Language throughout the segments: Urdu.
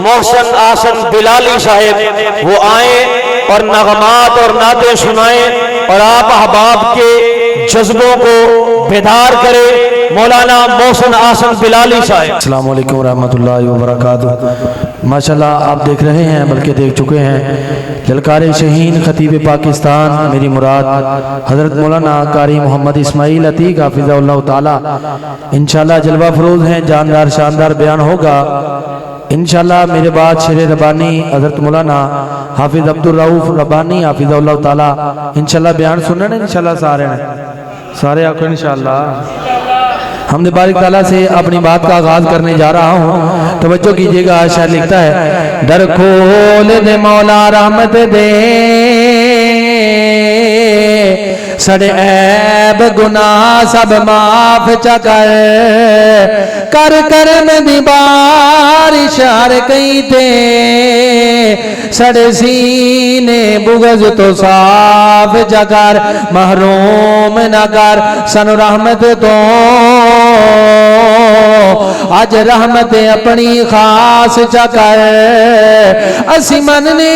محسن آسن بلالی صاحب وہ آئیں اور نغمات اور نعتیں سنائیں اور آپ احباب کے جذبوں کو بیدار کرے۔ مولانا محسن آسن بلالی صاحب۔ السلام علیکم ورحمۃ اللہ وبرکاتہ۔ ماشاءاللہ آپ دیکھ رہے ہیں بلکہ دیکھ چکے ہیں، للکار شہین خطیب پاکستان میری مراد حضرت مولانا قاری محمد اسماعیل عتیق حافظہ اللہ تعالی انشاءاللہ جلوہ فروز ہیں، جاندار شاندار بیان ہوگا انشاءاللہ۔ میرے بعد شیر ربانی حضرت مولانا حافظ عبدالرؤف ربانی حافظہ اللہ تعالی انشاءاللہ بیان سننے نے انشاءاللہ سارے آقا انشاءاللہ۔ حمد بارک تعالیٰ سے اپنی بات کا آغاز کرنے جا رہا ہوں، توجہ کیجئے گا۔ شاعر لکھتا ہے، در کھول دے مولا رحمت دے، سڑے عیب گناہ سب معاف چکر، کر کرم دی بارش ہر کئی تے، سڑے سینے بغض تو صاف جگر، محروم نہ کر سن رحمت تو، آج رحمت اپنی خاص چکر، اسی مننے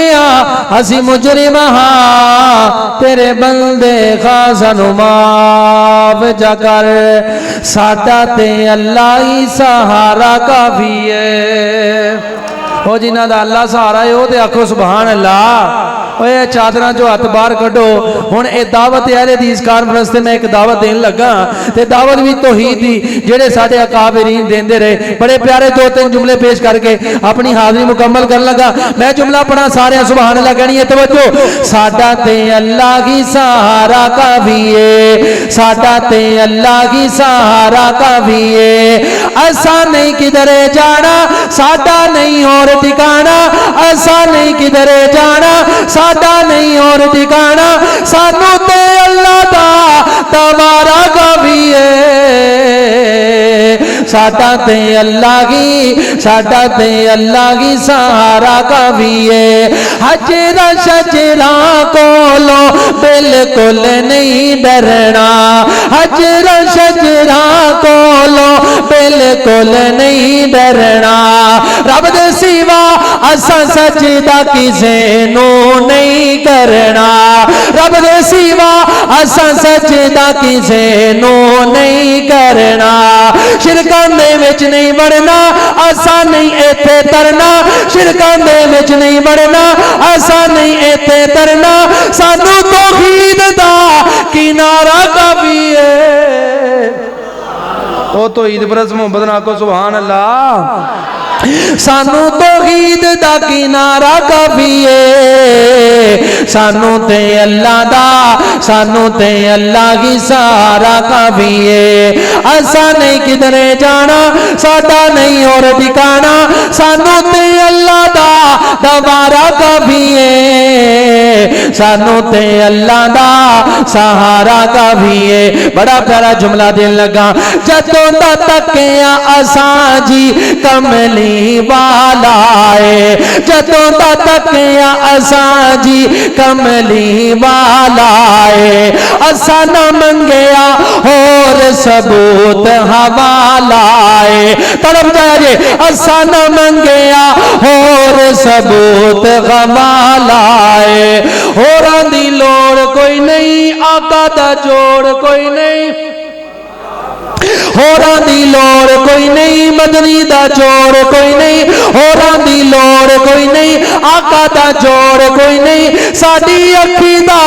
اسی مجرم ہاں، تیرے بندے خاصن معاف چکر، ساڈا تے اللہ ہی سہارا کافی ہے۔ وہ جنہ دا اللہ سہارا ہے وہ تے آکھو سبحان اللہ۔ اوے چادرہ جو ہاتھ باہر کڈو، ہن اے دعوت اہل حدیث کانفرنس تے میں ایک دعوت دین لگا، تے دعوت بھی توحید دی جڑے ساڈے اکابرین دیندے رہے۔ بڑے پیارے دو تین جملے پیش کر کے اپنی حاضری مکمل کرنے لگا۔ میں جملہ پڑھا سارے سبحان اللہ کہنی ہے، توجہ۔ ساڈا تے اللہ کی سہارا کافی ہے، ساڈا تے اللہ کی سہارا کافی ہے، ایسا نہیں کدھر جانا ساڈا نہیں اور ٹھکانا، ایسا نہیں کدھر جانا ساڈا نہیں اور ٹھکانا، سانو تے اللہ دا تمہارا کافی ہے، ساڈا تے اللہ کی ساڈا تے اللہ کی سہارا کافی ہے۔ حجرہ شجرہ کولو بالکل نہیں ڈرنا، حجرہ شجرہ کولو بالکل نہیں ڈرنا، رب دے سوا اساں سجدہ کسے نو نہیں کرنا، رب دے سوا اساں سجدہ کسے نو نہیں کرنا، شرکاں دے وچ نہیں بڑھنا اساں نہیں ایتھے ترنا، شرکاں دے وچ نہیں بڑھنا اساں نہیں ایتھے ترنا، سانو توحید دا کنارہ کافی ہے۔ او توحید پرست محمد نا کو سبحان اللہ۔ سانو توحید دا کنارہ کافی ہے، سانو تے اللہ دا سانو تے اللہ کی سہارا کافی ہے، ایسا نہیں کدھر جانا ساڈا نہیں اور ٹھکانا، سانو تے اللہ دا دوبارہ کافی ہے، سانو تے اللہ دا سہارا کافی ہے۔ بڑا پیارا جملہ دین لگا، جدوں دا تکیا اساں جی کملی والا ہے، جدوں دا تکیا اساں جی کملی والا ہے، اساں نہ منگیا اور ثبوت حوالہ ہے، طرف جائے جے اساں نہ منگیا اور ثبوت حوالہ ہے، ہوراں دی لوڑ کوئی نہیں، آقا دا جوڑ کوئی نہیں، ہوراں دی لوڑ کوئی نہیں، مدنی دا جوڑ کوئی نہیں، ہوراں دی لوڑ کوئی نہیں، آقا دا جوڑ کوئی نہیں، ساڈی اکھی دا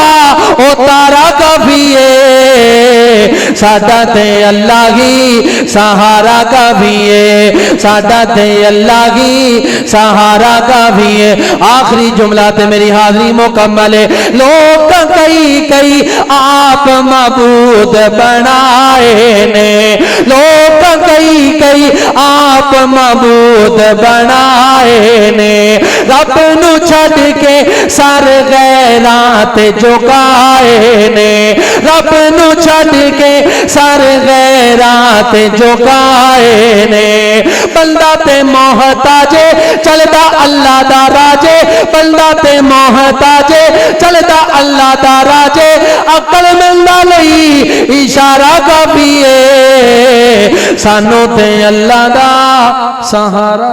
او تارا کافی ہے، ساڈا تے اللہ کی سہارا کافی ہے، ساڈا تے اللہ کی سہارا کافی ہے۔ آخری جملہ تے میری حاضری مکمل ہے۔ لوگ کئی کئی آپ معبود بنائے نے، لوگ کئی کئی آپ معبود بنائے نے، رب نو چھڈ کے سر غیرات جھکائے نے، رب نو چھڈ کے سر غیرات جھکائے نے، بندہ تے محتاج چلدا اللہ دا راجے، بندہ تے محتاج چلدا اللہ دا راجے، عقل ملدا لئی اشارہ کافی ہے، سانو تے اللہ دا سہارا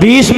20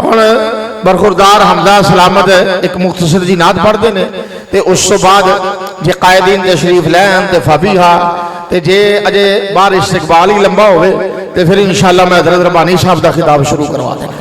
ਹੁਣ ਬਰਖੁਰਦਾਰ ਹਮਜ਼ਾ ਸਲਾਮਤ ਇੱਕ ਮੁਖਤਸਰ ਜੀ ਨਾਤ ਪੜ੍ਹਦੇ ਨੇ ਤੇ ਉਸ ਤੋਂ ਬਾਅਦ ਜੇ ਕਾਇਦੀਨ ਤਸ਼ਰੀਫ ਲੈਣ ਤੇ ਫਬੀਹਾ ਤੇ ਜੇ ਅਜੇ ਬਾਹਰ ਇਸਤਕਬਾਲ ਹੀ ਲੰਬਾ ਹੋਵੇ ਤੇ ਫਿਰ ਇਨਸ਼ਾਅੱਲਾ ਮੈਂ ਹਜ਼ਰਤ ਰਬਾਨੀ ਸਾਹਿਬ ਦਾ ਖਿਤਾਬ ਸ਼ੁਰੂ ਕਰਵਾ ਦੇਣਾ।